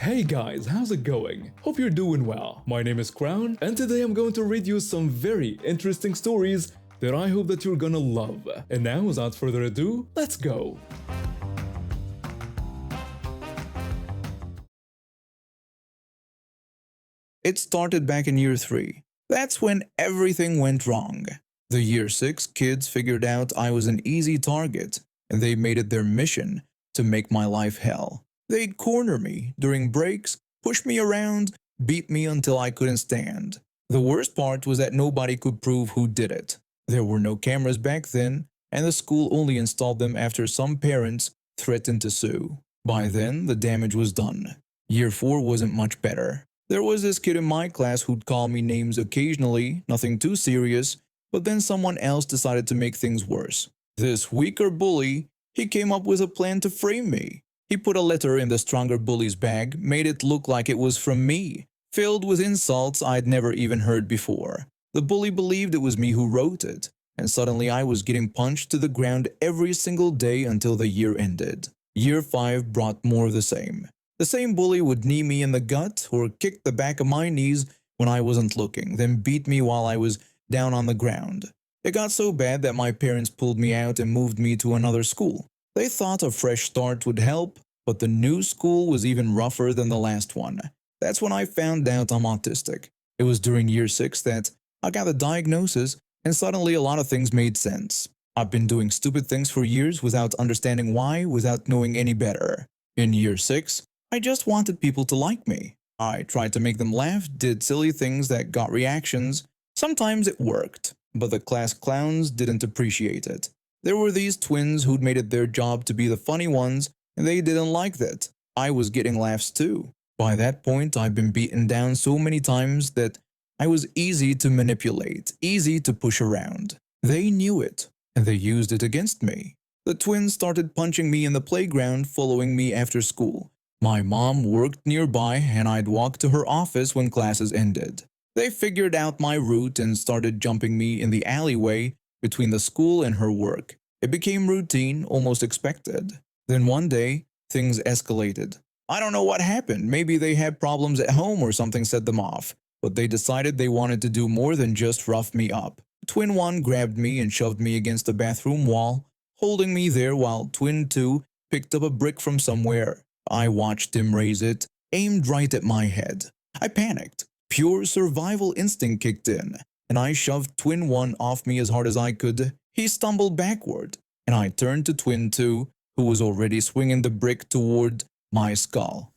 Hey guys, how's it going? Hope you're doing well. My name is Crown, and today I'm going to read you some very interesting stories that I hope that you're gonna love. And now, without further ado, let's go! It started back in year 3. That's when everything went wrong. The year 6 kids figured out I was an easy target, and they made it their mission to make my life hell. They'd corner me during breaks, push me around, beat me until I couldn't stand. The worst part was that nobody could prove who did it. There were no cameras back then, and the school only installed them after some parents threatened to sue. By then, the damage was done. Year 4 wasn't much better. There was this kid in my class who'd call me names occasionally, nothing too serious, but then someone else decided to make things worse. This weaker bully, he came up with a plan to frame me. He put a letter in the stronger bully's bag, made it look like it was from me, filled with insults I'd never even heard before. The bully believed it was me who wrote it, and suddenly I was getting punched to the ground every single day until the year ended. Year 5 brought more of the same. The same bully would knee me in the gut or kick the back of my knees when I wasn't looking, then beat me while I was down on the ground. It got so bad that my parents pulled me out and moved me to another school. They thought a fresh start would help, but the new school was even rougher than the last one. That's when I found out I'm autistic. It was during year 6 that I got the diagnosis, and suddenly a lot of things made sense. I've been doing stupid things for years without understanding why, without knowing any better. In year 6, I just wanted people to like me. I tried to make them laugh, did silly things that got reactions. Sometimes it worked, but the class clowns didn't appreciate it. There were these twins who'd made it their job to be the funny ones, and they didn't like that. I was getting laughs too. By that point, I'd been beaten down so many times that I was easy to manipulate, easy to push around. They knew it, and they used it against me. The twins started punching me in the playground, following me after school. My mom worked nearby, and I'd walk to her office when classes ended. They figured out my route and started jumping me in the alleyway between the school and her work. It became routine, almost expected. Then one day, things escalated. I don't know what happened. Maybe they had problems at home or something set them off. But they decided they wanted to do more than just rough me up. Twin 1 grabbed me and shoved me against the bathroom wall, holding me there while Twin 2 picked up a brick from somewhere. I watched him raise it, aimed right at my head. I panicked. Pure survival instinct kicked in, and I shoved Twin 1 off me as hard as I could. He stumbled backward, and I turned to Twin 2, who was already swinging the brick toward my skull.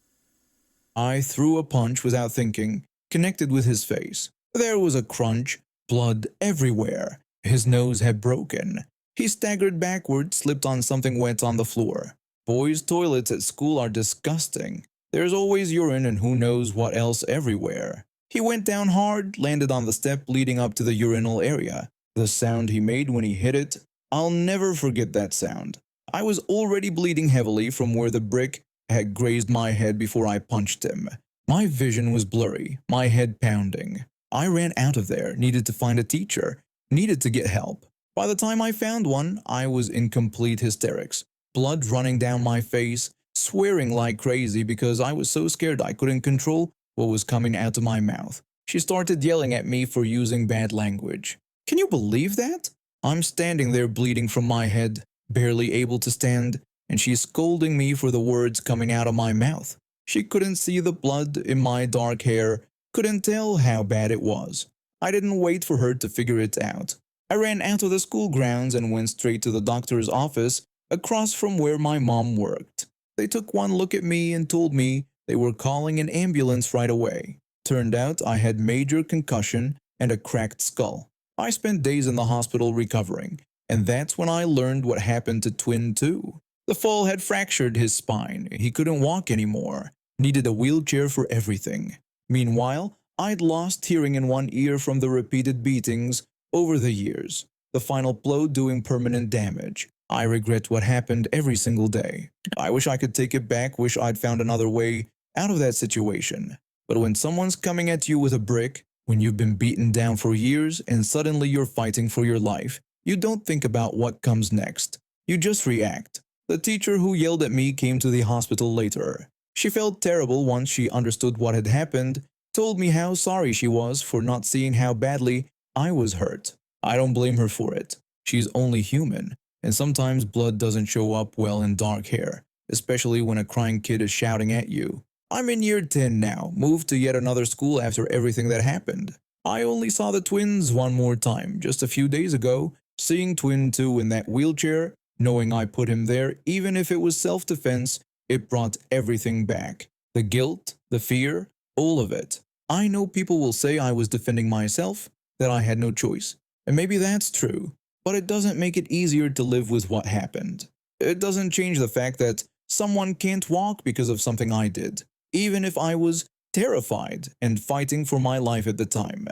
I threw a punch without thinking, connected with his face. There was a crunch, blood everywhere. His nose had broken. He staggered backward, slipped on something wet on the floor. Boys' toilets at school are disgusting. There's always urine and who knows what else everywhere. He went down hard, landed on the step leading up to the urinal area. The sound he made when he hit it, I'll never forget that sound. I was already bleeding heavily from where the brick had grazed my head before I punched him. My vision was blurry, my head pounding. I ran out of there, needed to find a teacher, needed to get help. By the time I found one, I was in complete hysterics. Blood running down my face, swearing like crazy because I was so scared I couldn't control what was coming out of my mouth. She started yelling at me for using bad language. Can you believe that? I'm standing there bleeding from my head, barely able to stand, and she's scolding me for the words coming out of my mouth. She couldn't see the blood in my dark hair, couldn't tell how bad it was. I didn't wait for her to figure it out. I ran out of the school grounds and went straight to the doctor's office across from where my mom worked. They took one look at me and told me they were calling an ambulance right away. Turned out I had major concussion and a cracked skull. I spent days in the hospital recovering, and that's when I learned what happened to Twin 2. The fall had fractured his spine. He couldn't walk anymore, needed a wheelchair for everything. Meanwhile, I'd lost hearing in one ear from the repeated beatings over the years, the final blow doing permanent damage. I regret what happened every single day. I wish I could take it back, wish I'd found another way out of that situation. But when someone's coming at you with a brick, when you've been beaten down for years and suddenly you're fighting for your life, you don't think about what comes next. You just react. The teacher who yelled at me came to the hospital later. She felt terrible once she understood what had happened, told me how sorry she was for not seeing how badly I was hurt. I don't blame her for it. She's only human, and sometimes blood doesn't show up well in dark hair, especially when a crying kid is shouting at you. I'm in year 10 now, moved to yet another school after everything that happened. I only saw the twins one more time just a few days ago, seeing Twin 2 in that wheelchair, knowing I put him there even if it was self-defense, it brought everything back. The guilt, the fear, all of it. I know people will say I was defending myself, that I had no choice, and maybe that's true, but it doesn't make it easier to live with what happened. It doesn't change the fact that someone can't walk because of something I did, even if I was terrified and fighting for my life at the time.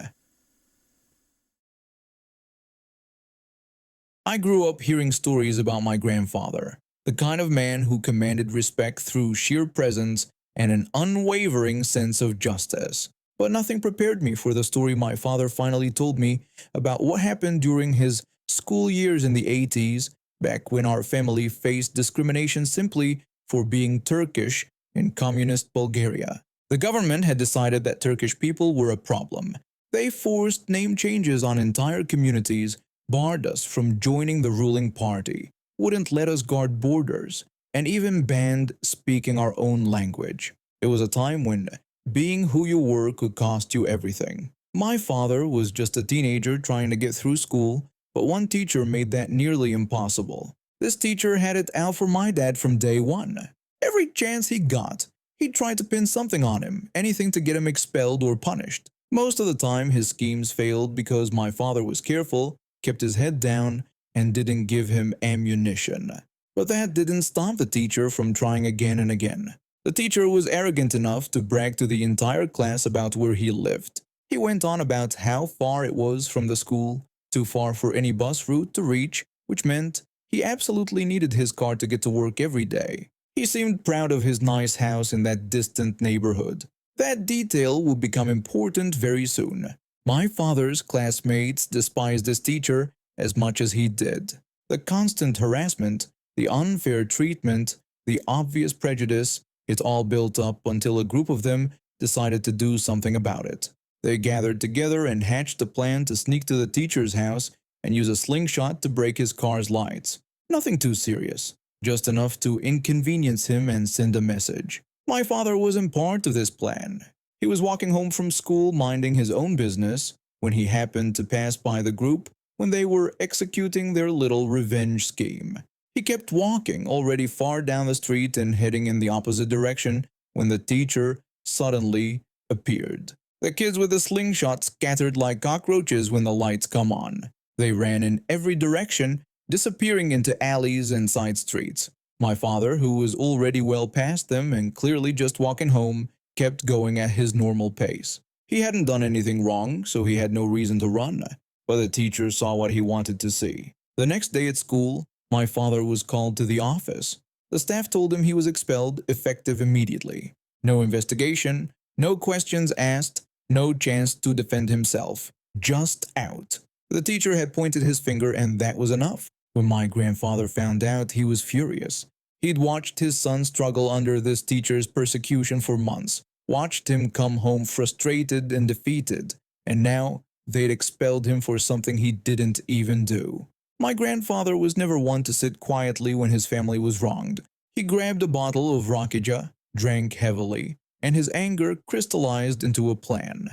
I grew up hearing stories about my grandfather, the kind of man who commanded respect through sheer presence and an unwavering sense of justice. But nothing prepared me for the story my father finally told me about what happened during his school years in the 80s, back when our family faced discrimination simply for being Turkish in communist Bulgaria. The government had decided that Turkish people were a problem. They forced name changes on entire communities, barred us from joining the ruling party, wouldn't let us guard borders, and even banned speaking our own language. It was a time when being who you were could cost you everything. My father was just a teenager trying to get through school, but one teacher made that nearly impossible. This teacher had it out for my dad from day one. Every chance he got, he tried to pin something on him, anything to get him expelled or punished. Most of the time his schemes failed because my father was careful, kept his head down, and didn't give him ammunition. But that didn't stop the teacher from trying again and again. The teacher was arrogant enough to brag to the entire class about where he lived. He went on about how far it was from the school, too far for any bus route to reach, which meant he absolutely needed his car to get to work every day. He seemed proud of his nice house in that distant neighborhood. That detail would become important very soon. My father's classmates despised this teacher as much as he did. The constant harassment, the unfair treatment, the obvious prejudice, it all built up until a group of them decided to do something about it. They gathered together and hatched a plan to sneak to the teacher's house and use a slingshot to break his car's lights. Nothing too serious, just enough to inconvenience him and send a message. My father wasn't part of this plan. He was walking home from school minding his own business when he happened to pass by the group when they were executing their little revenge scheme. He kept walking, already far down the street and heading in the opposite direction when the teacher suddenly appeared. The kids with the slingshot scattered like cockroaches when the lights come on. They ran in every direction, disappearing into alleys and side streets. My father, who was already well past them and clearly just walking home, kept going at his normal pace. He hadn't done anything wrong, so he had no reason to run, but the teacher saw what he wanted to see. The next day at school, my father was called to the office. The staff told him he was expelled, effective immediately. No investigation, no questions asked, no chance to defend himself. Just out. The teacher had pointed his finger and that was enough. When my grandfather found out, he was furious. He'd watched his son struggle under this teacher's persecution for months, watched him come home frustrated and defeated, and now they'd expelled him for something he didn't even do. My grandfather was never one to sit quietly when his family was wronged. He grabbed a bottle of Rakija, drank heavily, and his anger crystallized into a plan.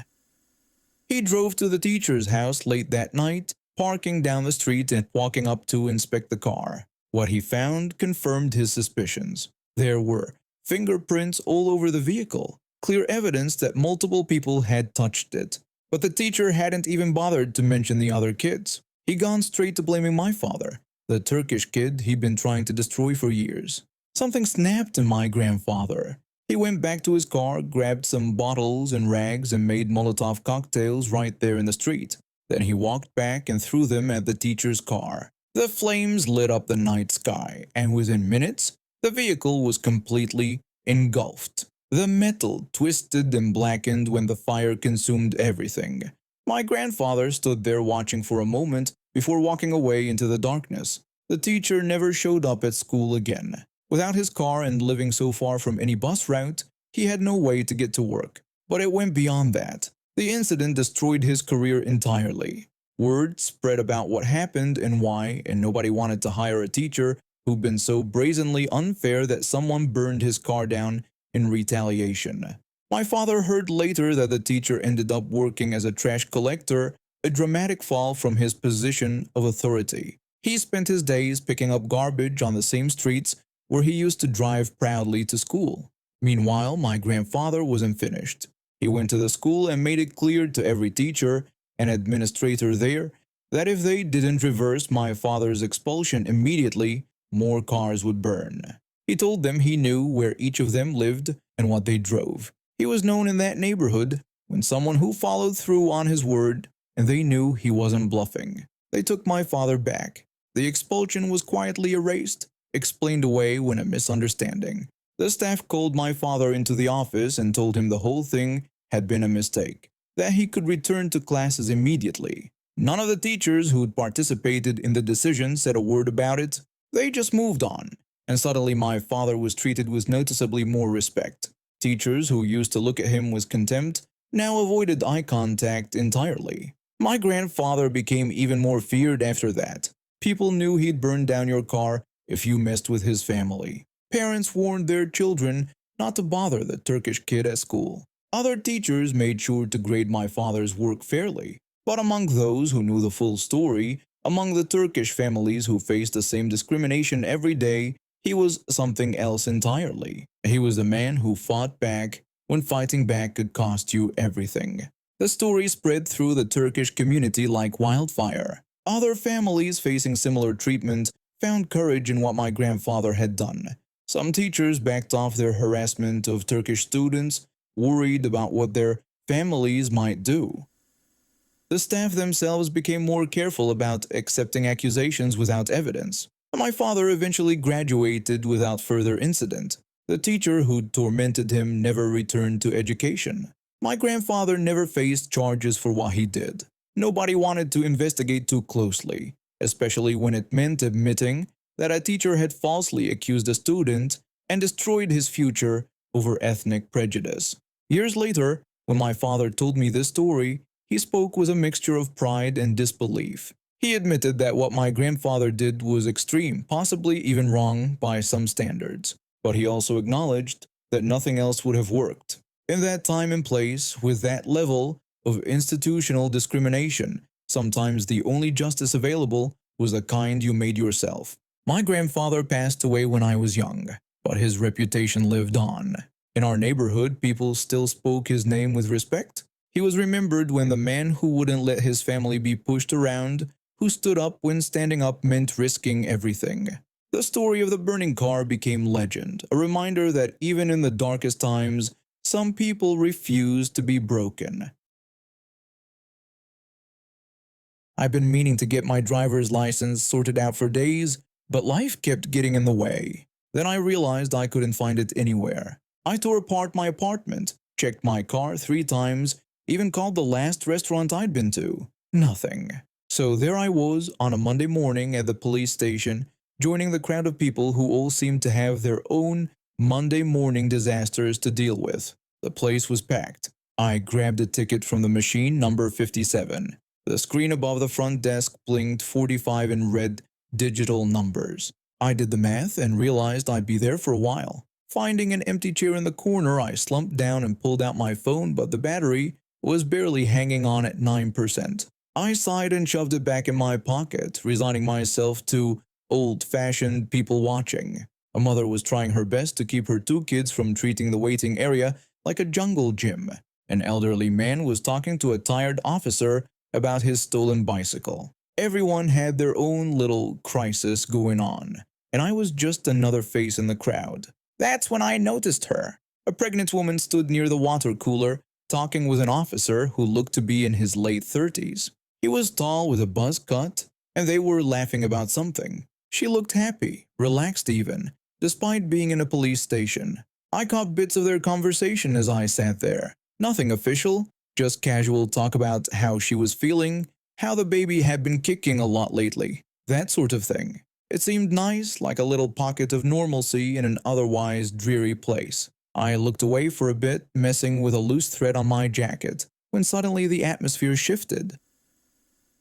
He drove to the teacher's house late that night, parking down the street and walking up to inspect the car. What he found confirmed his suspicions. There were fingerprints all over the vehicle, clear evidence that multiple people had touched it. But the teacher hadn't even bothered to mention the other kids. He'd gone straight to blaming my father, the Turkish kid he'd been trying to destroy for years. Something snapped in my grandfather. He went back to his car, grabbed some bottles and rags and made Molotov cocktails right there in the street. Then he walked back and threw them at the teacher's car. The flames lit up the night sky, and within minutes, the vehicle was completely engulfed. The metal twisted and blackened when the fire consumed everything. My grandfather stood there watching for a moment before walking away into the darkness. The teacher never showed up at school again. Without his car and living so far from any bus route, he had no way to get to work. But it went beyond that. The incident destroyed his career entirely. Word spread about what happened and why, and nobody wanted to hire a teacher who'd been so brazenly unfair that someone burned his car down in retaliation. My father heard later that the teacher ended up working as a trash collector, a dramatic fall from his position of authority. He spent his days picking up garbage on the same streets where he used to drive proudly to school. Meanwhile, my grandfather wasn't finished. He went to the school and made it clear to every teacher and administrator there that if they didn't reverse my father's expulsion immediately, more cars would burn. He told them he knew where each of them lived and what they drove. He was known in that neighborhood when someone who followed through on his word, and they knew he wasn't bluffing. They took my father back. The expulsion was quietly erased, explained away when a misunderstanding. The staff called my father into the office and told him the whole thing had been a mistake, that he could return to classes immediately. None of the teachers who'd participated in the decision said a word about it. They just moved on, and suddenly my father was treated with noticeably more respect. Teachers who used to look at him with contempt now avoided eye contact entirely. My grandfather became even more feared after that. People knew he'd burn down your car if you messed with his family. Parents warned their children not to bother the Turkish kid at school. Other teachers made sure to grade my father's work fairly. But among those who knew the full story, among the Turkish families who faced the same discrimination every day, he was something else entirely. He was the man who fought back when fighting back could cost you everything. The story spread through the Turkish community like wildfire. Other families facing similar treatment found courage in what my grandfather had done. Some teachers backed off their harassment of Turkish students, worried about what their families might do. The staff themselves became more careful about accepting accusations without evidence. My father eventually graduated without further incident. The teacher who tormented him never returned to education. My grandfather never faced charges for what he did. Nobody wanted to investigate too closely, especially when it meant admitting that a teacher had falsely accused a student and destroyed his future over ethnic prejudice. Years later, when my father told me this story, he spoke with a mixture of pride and disbelief. He admitted that what my grandfather did was extreme, possibly even wrong by some standards, but he also acknowledged that nothing else would have worked. In that time and place, with that level of institutional discrimination, sometimes the only justice available was the kind you made yourself. My grandfather passed away when I was young, but his reputation lived on. In our neighborhood, people still spoke his name with respect. He was remembered when the man who wouldn't let his family be pushed around, who stood up when standing up meant risking everything. The story of the burning car became legend, a reminder that even in the darkest times, some people refuse to be broken. I've been meaning to get my driver's license sorted out for days, but life kept getting in the way. Then I realized I couldn't find it anywhere. I tore apart my apartment, checked my car 3 times, even called the last restaurant I'd been to. Nothing. So there I was on a Monday morning at the police station, joining the crowd of people who all seemed to have their own Monday morning disasters to deal with. The place was packed. I grabbed a ticket from the machine, number 57. The screen above the front desk blinked 45 in red digital numbers. I did the math and realized I'd be there for a while. Finding an empty chair in the corner, I slumped down and pulled out my phone, but the battery was barely hanging on at 9%. I sighed and shoved it back in my pocket, resigning myself to old-fashioned people watching. A mother was trying her best to keep her 2 kids from treating the waiting area like a jungle gym. An elderly man was talking to a tired officer about his stolen bicycle. Everyone had their own little crisis going on, and I was just another face in the crowd. That's when I noticed her. A pregnant woman stood near the water cooler, talking with an officer who looked to be in his late 30s. He was tall with a buzz cut, and they were laughing about something. She looked happy, relaxed even, despite being in a police station. I caught bits of their conversation as I sat there. Nothing official, just casual talk about how she was feeling, how the baby had been kicking a lot lately, that sort of thing. It seemed nice, like a little pocket of normalcy in an otherwise dreary place. I looked away for a bit, messing with a loose thread on my jacket, when suddenly the atmosphere shifted.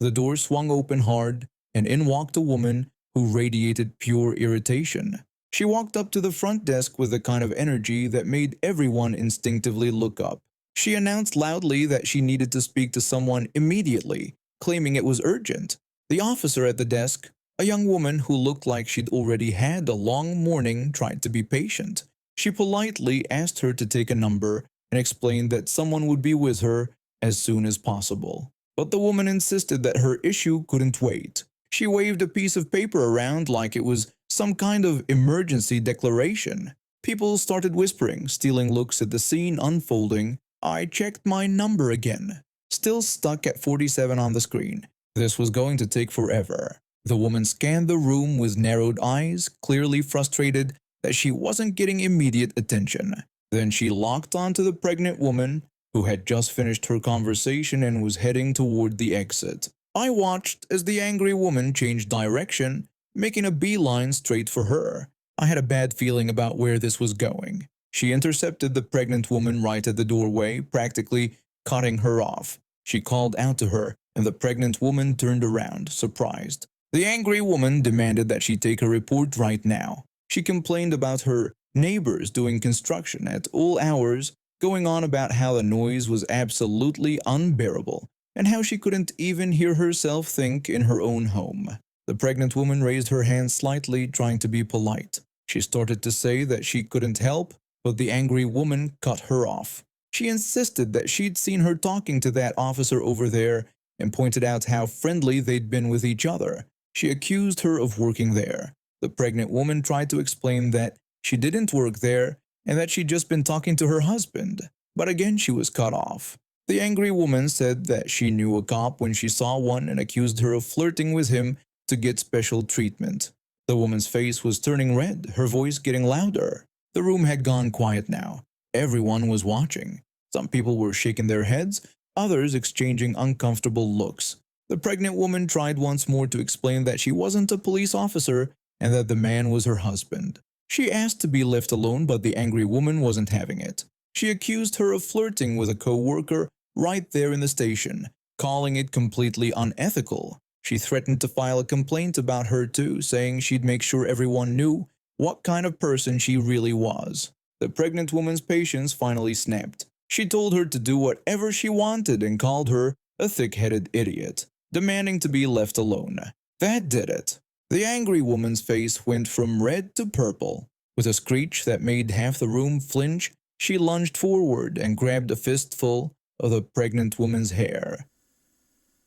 The door swung open hard, and in walked a woman who radiated pure irritation. She walked up to the front desk with the kind of energy that made everyone instinctively look up. She announced loudly that she needed to speak to someone immediately, claiming it was urgent. The officer at the desk, a young woman who looked like she'd already had a long morning, tried to be patient. She politely asked her to take a number and explained that someone would be with her as soon as possible. But the woman insisted that her issue couldn't wait. She waved a piece of paper around like it was some kind of emergency declaration. People started whispering, stealing looks at the scene unfolding. I checked my number again. Still stuck at 47 on the screen. This was going to take forever. The woman scanned the room with narrowed eyes, clearly frustrated that she wasn't getting immediate attention. Then she locked onto the pregnant woman, who had just finished her conversation and was heading toward the exit. I watched as the angry woman changed direction, making a beeline straight for her. I had a bad feeling about where this was going. She intercepted the pregnant woman right at the doorway, practically cutting her off. She called out to her, and the pregnant woman turned around, surprised. The angry woman demanded that she take a report right now. She complained about her neighbors doing construction at all hours, going on about how the noise was absolutely unbearable and how she couldn't even hear herself think in her own home. The pregnant woman raised her hand slightly, trying to be polite. She started to say that she couldn't help, but the angry woman cut her off. She insisted that she'd seen her talking to that officer over there and pointed out how friendly they'd been with each other. She accused her of working there. The pregnant woman tried to explain that she didn't work there and that she'd just been talking to her husband, but again she was cut off. The angry woman said that she knew a cop when she saw one and accused her of flirting with him to get special treatment. The woman's face was turning red, her voice getting louder. The room had gone quiet now. Everyone was watching. Some people were shaking their heads, others exchanging uncomfortable looks. The pregnant woman tried once more to explain that she wasn't a police officer and that the man was her husband. She asked to be left alone, but the angry woman wasn't having it. She accused her of flirting with a co-worker right there in the station, calling it completely unethical. She threatened to file a complaint about her too, saying she'd make sure everyone knew what kind of person she really was. The pregnant woman's patience finally snapped. She told her to do whatever she wanted and called her a thick-headed idiot, demanding to be left alone. That did it. The angry woman's face went from red to purple. With a screech that made half the room flinch, she lunged forward and grabbed a fistful of the pregnant woman's hair.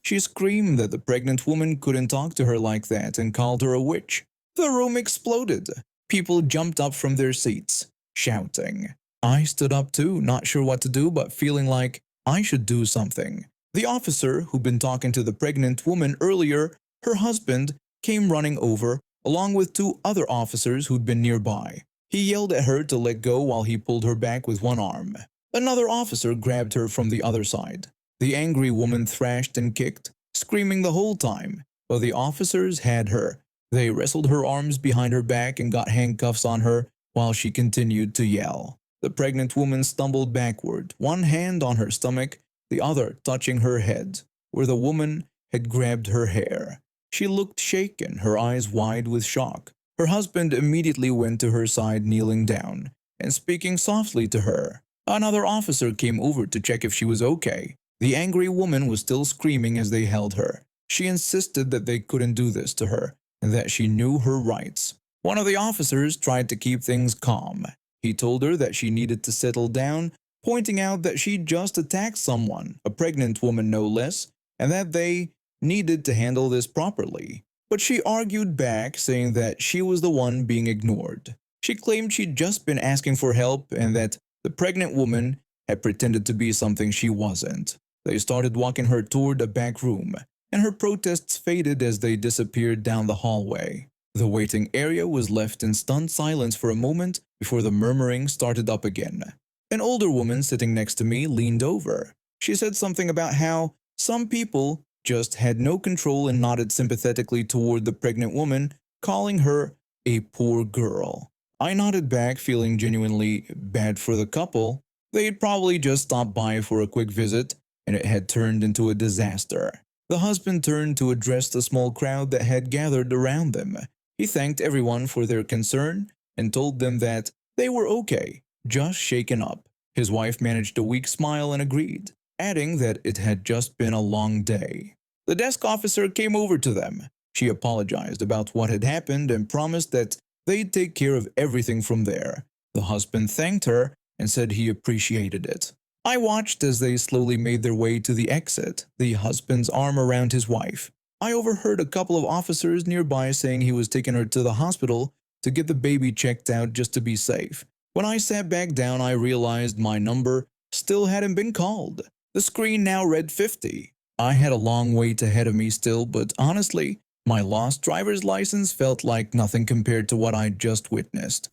She screamed that the pregnant woman couldn't talk to her like that and called her a witch. The room exploded. People jumped up from their seats, shouting. I stood up too, not sure what to do but feeling like I should do something. The officer who'd been talking to the pregnant woman earlier, her husband, came running over, along with two other officers who'd been nearby. He yelled at her to let go while he pulled her back with one arm. Another officer grabbed her from the other side. The angry woman thrashed and kicked, screaming the whole time, but the officers had her. They wrestled her arms behind her back and got handcuffs on her while she continued to yell. The pregnant woman stumbled backward, one hand on her stomach, the other touching her head, where the woman had grabbed her hair. She looked shaken, her eyes wide with shock. Her husband immediately went to her side, kneeling down and speaking softly to her. Another officer came over to check if she was okay. The angry woman was still screaming as they held her. She insisted that they couldn't do this to her and that she knew her rights. One of the officers tried to keep things calm. He told her that she needed to settle down, pointing out that she'd just attacked someone, a pregnant woman no less, and that they needed to handle this properly. But she argued back, saying that she was the one being ignored. She claimed she'd just been asking for help and that the pregnant woman had pretended to be something she wasn't. They started walking her toward a back room, and her protests faded as they disappeared down the hallway. The waiting area was left in stunned silence for a moment before the murmuring started up again. An older woman sitting next to me leaned over. She said something about how some people just had no control and nodded sympathetically toward the pregnant woman calling her a poor girl. I nodded back, feeling genuinely bad for the couple. They'd probably just stopped by for a quick visit, and it had turned into a disaster. The husband turned to address the small crowd that had gathered around them. He thanked everyone for their concern and told them that they were okay, just shaken up. His wife managed a weak smile and agreed, adding that it had just been a long day. The desk officer came over to them. She apologized about what had happened and promised that they'd take care of everything from there. The husband thanked her and said he appreciated it. I watched as they slowly made their way to the exit, the husband's arm around his wife. I overheard a couple of officers nearby saying he was taking her to the hospital to get the baby checked out just to be safe. When I sat back down, I realized my number still hadn't been called. The screen now read 50. I had a long wait ahead of me still, but honestly, my lost driver's license felt like nothing compared to what I'd just witnessed.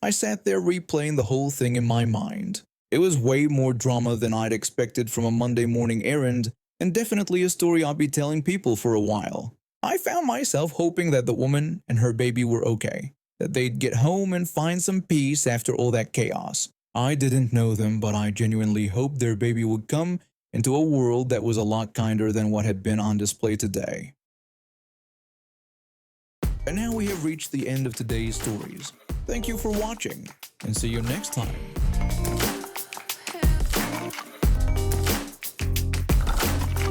I sat there replaying the whole thing in my mind. It was way more drama than I'd expected from a Monday morning errand, and definitely a story I'll be telling people for a while. I found myself hoping that the woman and her baby were okay, that they'd get home and find some peace after all that chaos. I didn't know them, but I genuinely hoped their baby would come into a world that was a lot kinder than what had been on display today. And now we have reached the end of today's stories. Thank you for watching, and see you next time.